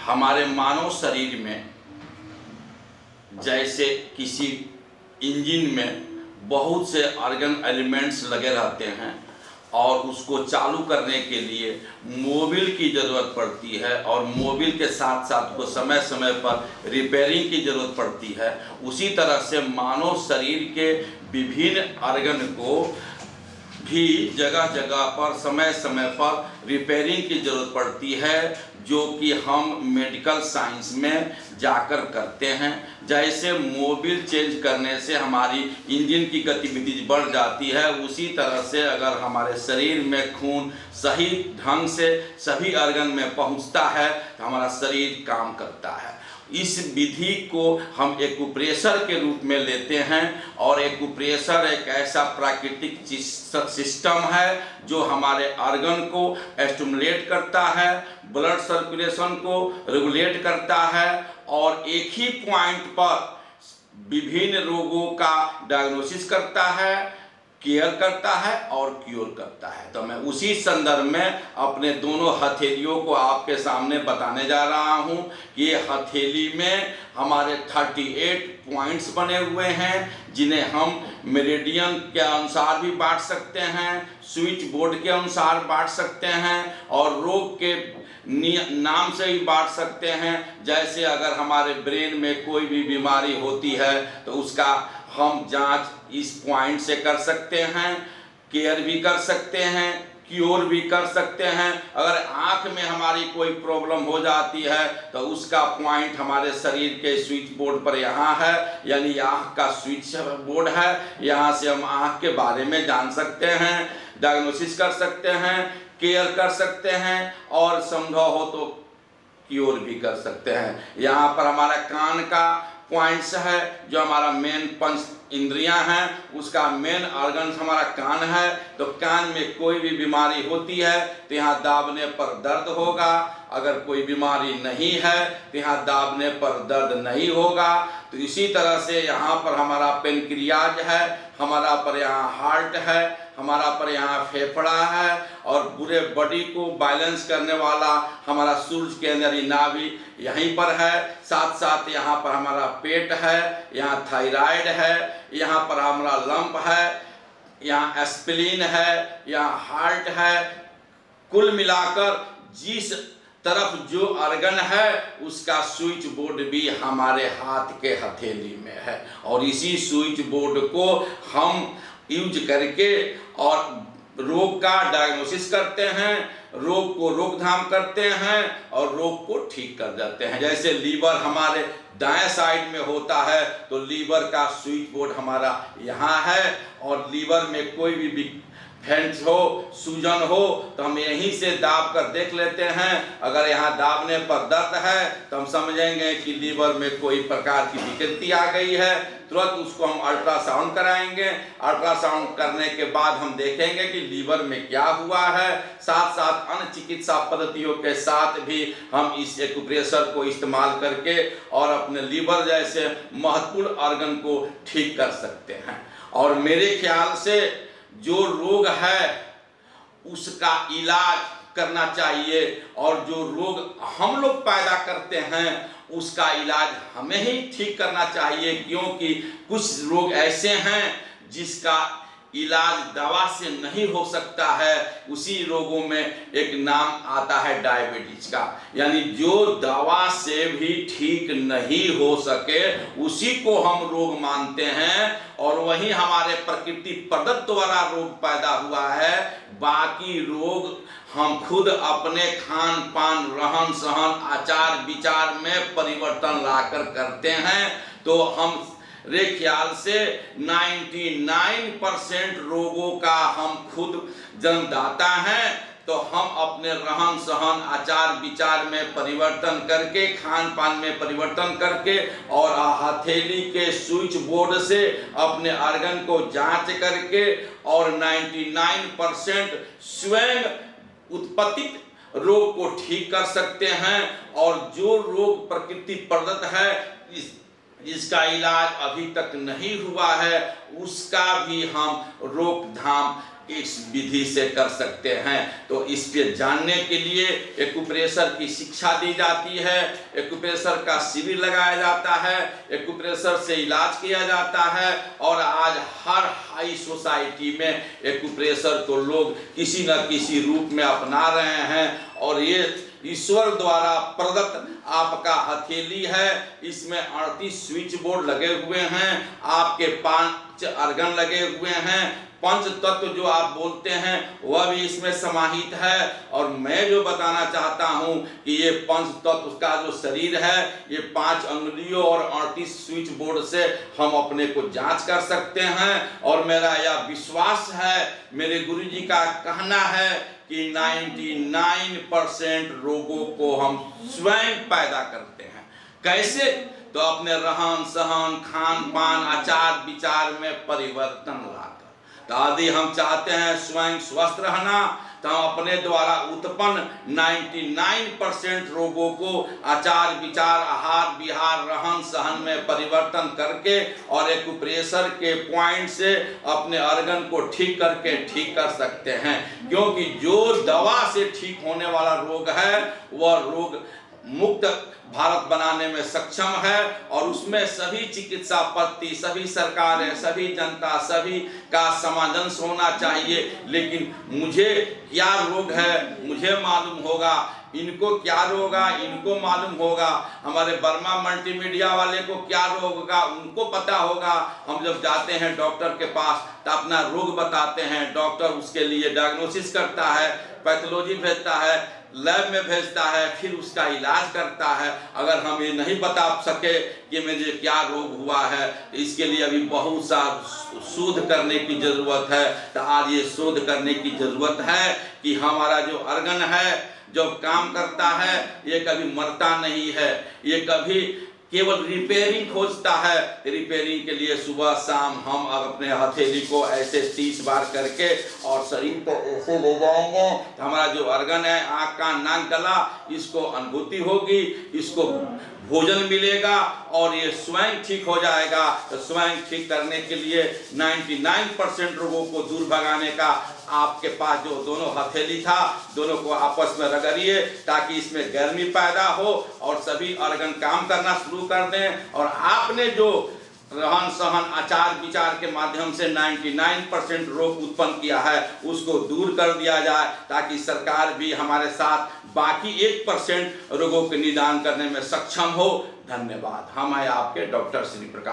हमारे मानव शरीर में जैसे किसी इंजन में बहुत से ऑर्गन एलिमेंट्स लगे रहते हैं और उसको चालू करने के लिए मोबिल की ज़रूरत पड़ती है और मोबिल के साथ साथ को समय समय पर रिपेयरिंग की ज़रूरत पड़ती है। उसी तरह से मानव शरीर के विभिन्न ऑर्गन को भी जगह जगह पर समय समय पर रिपेयरिंग की ज़रूरत पड़ती है, जो कि हम मेडिकल साइंस में जाकर करते हैं। जैसे मोबिल चेंज करने से हमारी इंजन की गतिविधि बढ़ जाती है, उसी तरह से अगर हमारे शरीर में खून सही ढंग से सभी ऑर्गन में पहुंचता है तो हमारा शरीर काम करता है। इस विधि को हम एक्यूप्रेशर के रूप में लेते हैं और एक्यूप्रेशर एक ऐसा प्राकृतिक सिस्टम है जो हमारे ऑर्गन को स्टिमुलेट करता है, ब्लड सर्कुलेशन को रेगुलेट करता है और एक ही पॉइंट पर विभिन्न रोगों का डायग्नोसिस करता है, केयर करता है और क्योर करता है। तो मैं उसी संदर्भ में अपने दोनों हथेलियों को आपके सामने बताने जा रहा हूं कि ये हथेली में हमारे 38 पॉइंट्स बने हुए हैं, जिन्हें हम मेरिडियन के अनुसार भी बांट सकते हैं, स्विच बोर्ड के अनुसार बांट सकते हैं और रोग के नाम से ही बांट सकते हैं। जैसे अगर हमारे ब्रेन में कोई भी बीमारी होती है तो उसका हम जांच इस पॉइंट से कर सकते हैं, केयर भी कर सकते हैं, क्योर भी कर सकते हैं। अगर आँख में हमारी कोई प्रॉब्लम हो जाती है तो उसका पॉइंट हमारे शरीर के स्विच बोर्ड पर यहाँ है, यानी आँख का स्विच बोर्ड है। यहाँ से हम आँख के बारे में जान सकते हैं, डायग्नोसिस कर सकते हैं, केयर कर सकते हैं और संभव हो तो क्योर भी कर सकते हैं। यहाँ पर हमारा कान का पॉइंट्स है, जो हमारा मेन पंच इंद्रियां हैं, उसका मेन ऑर्गन हमारा कान है। तो कान में कोई भी बीमारी होती है तो यहाँ दाबने पर दर्द होगा, अगर कोई बीमारी नहीं है तो यहाँ दाबने पर दर्द नहीं होगा। तो इसी तरह से यहाँ पर हमारा पेनक्रियाज है, हमारा पर यहाँ हार्ट है, हमारा पर यहाँ फेफड़ा है और पूरे बॉडी को बैलेंस करने वाला हमारा सूर्य के अंदर ही नाभि यहीं पर है। साथ साथ यहाँ पर हमारा पेट है, यहाँ थायराइड है, यहाँ पर हमारा लंप है, यहाँ स्प्लीन है, यहाँ हार्ट है। कुल मिलाकर जिस तरफ जो ऑर्गन है उसका स्विच बोर्ड भी हमारे हाथ के हथेली में है और इसी स्विच बोर्ड को हम यूज करके और रोग का डायग्नोसिस करते हैं, रोग को रोकथाम करते हैं और रोग को ठीक कर देते हैं। जैसे लीवर हमारे दाएं साइड में होता है तो लीवर का स्विच बोर्ड हमारा यहाँ है और लीवर में कोई भी फेंस हो, सूजन हो तो हम यहीं से दाब कर देख लेते हैं। अगर यहाँ दाबने पर दर्द है तो हम समझेंगे कि लीवर में कोई प्रकार की विकृति आ गई है, तुरंत उसको हम अल्ट्रासाउंड कराएंगे। अल्ट्रासाउंड करने के बाद हम देखेंगे कि लीवर में क्या हुआ है। साथ साथ अन्य चिकित्सा पद्धतियों के साथ भी हम इस एक्यूप्रेशर को इस्तेमाल करके और अपने लीवर जैसे महत्वपूर्ण ऑर्गन को ठीक कर सकते हैं। और मेरे ख्याल से जो रोग है उसका इलाज करना चाहिए और जो रोग हम लोग पैदा करते हैं उसका इलाज हमें ही ठीक करना चाहिए, क्योंकि कुछ रोग ऐसे हैं जिसका इलाज दवा से नहीं हो सकता है। उसी रोगों में एक नाम आता है डायबिटीज का, यानी जो दवा से भी ठीक नहीं हो सके उसी को हम रोग मानते हैं और वही हमारे प्रकृति प्रदत्त द्वारा रोग पैदा हुआ है। बाकी रोग हम खुद अपने खान पान, रहन सहन, आचार विचार में परिवर्तन लाकर करते हैं। तो हम रे ख्याल से 99% रोगों का हम खुद जन्मदाता हैं। तो हम अपने रहन सहन, आचार विचार में परिवर्तन करके, खान पान में परिवर्तन करके और हथेली के स्विच बोर्ड से अपने ऑर्गन को जांच करके और 99% स्वयं उत्पत्तित रोग को ठीक कर सकते हैं। और जो रोग प्रकृति प्रदत्त है, जिसका इलाज अभी तक नहीं हुआ है, उसका भी हम रोकथाम इस विधि से कर सकते हैं। तो इस पे जानने के लिए एक्यूप्रेशर की शिक्षा दी जाती है, एक्यूप्रेशर का शिविर लगाया जाता है, एक्यूप्रेशर से इलाज किया जाता है और आज हर हाई सोसाइटी में एक्यूप्रेशर को लोग किसी न किसी रूप में अपना रहे हैं। और ये ईश्वर द्वारा प्रदत्त आपका हथेली है, इसमें 38 स्विच बोर्ड लगे हुए हैं, आपके 5 अर्गन लगे हुए हैं, पंच तत्व जो आप बोलते हैं वह भी इसमें समाहित है। और मैं जो बताना चाहता हूं कि ये पंच तत्व का जो शरीर है, ये 5 अंगुलियों और 38 स्विच बोर्ड से हम अपने को जांच कर सकते हैं। और मेरा यह विश्वास है, मेरे गुरुजी का कहना है कि 99% रोगों को हम स्वयं पैदा करते हैं। कैसे? तो अपने रहन सहन, खान पान, आचार विचार में परिवर्तन लाकर। तो यदि हम चाहते हैं स्वयं स्वस्थ रहना, तो हम अपने द्वारा उत्पन्न 99% रोगों को आचार विचार, आहार विहार, रहन सहन में परिवर्तन करके और एक्यूप्रेशर के पॉइंट से अपने अर्गन को ठीक करके ठीक कर सकते हैं। क्योंकि जो दवा से ठीक होने वाला रोग है वह रोग मुक्त भारत बनाने में सक्षम है। और उसमें सभी चिकित्सा पद्धति, सभी सरकारें, सभी जनता, सभी का समावेश होना चाहिए। लेकिन मुझे क्या रोग है मुझे मालूम होगा, इनको क्या रोग है इनको मालूम होगा, हमारे वर्मा मल्टीमीडिया वाले को क्या रोग होगा उनको पता होगा। हम जब जाते हैं डॉक्टर के पास तो अपना रोग बताते हैं, डॉक्टर उसके लिए डायग्नोसिस करता है, पैथोलॉजी भेजता है, लैब में भेजता है, फिर उसका इलाज करता है। अगर हम ये नहीं बता सके कि मुझे क्या रोग हुआ है, तो इसके लिए अभी बहुत सा शोध करने की ज़रूरत है। तो आज ये शोध करने की ज़रूरत है कि हमारा जो अर्गन है जो काम करता है ये कभी मरता नहीं है, ये कभी केवल रिपेयरिंग खोजता है। रिपेयरिंग के लिए सुबह शाम हम अपने हथेली को ऐसे 30 बार करके और शरीर को ऐसे ले जाएंगे तो हमारा जो अर्गन है, आँख कान नाक गला, इसको अनुभूति होगी, इसको भोजन मिलेगा और ये स्वयं ठीक हो जाएगा। तो स्वयं ठीक करने के लिए 99% रोगों को दूर भगाने का आपके पास जो दोनों हथेली था, दोनों को आपस में रगड़िए ताकि इसमें गर्मी पैदा हो और सभी अर्गन काम करना शुरू कर दें। और आपने जो रहन सहन आचार विचार के माध्यम से 99% रोग उत्पन्न किया है उसको दूर कर दिया जाए, ताकि सरकार भी हमारे साथ बाकी 1% रोगों के निदान करने में सक्षम हो। धन्यवाद। हम हैं आपके डॉक्टर श्री प्रकाश।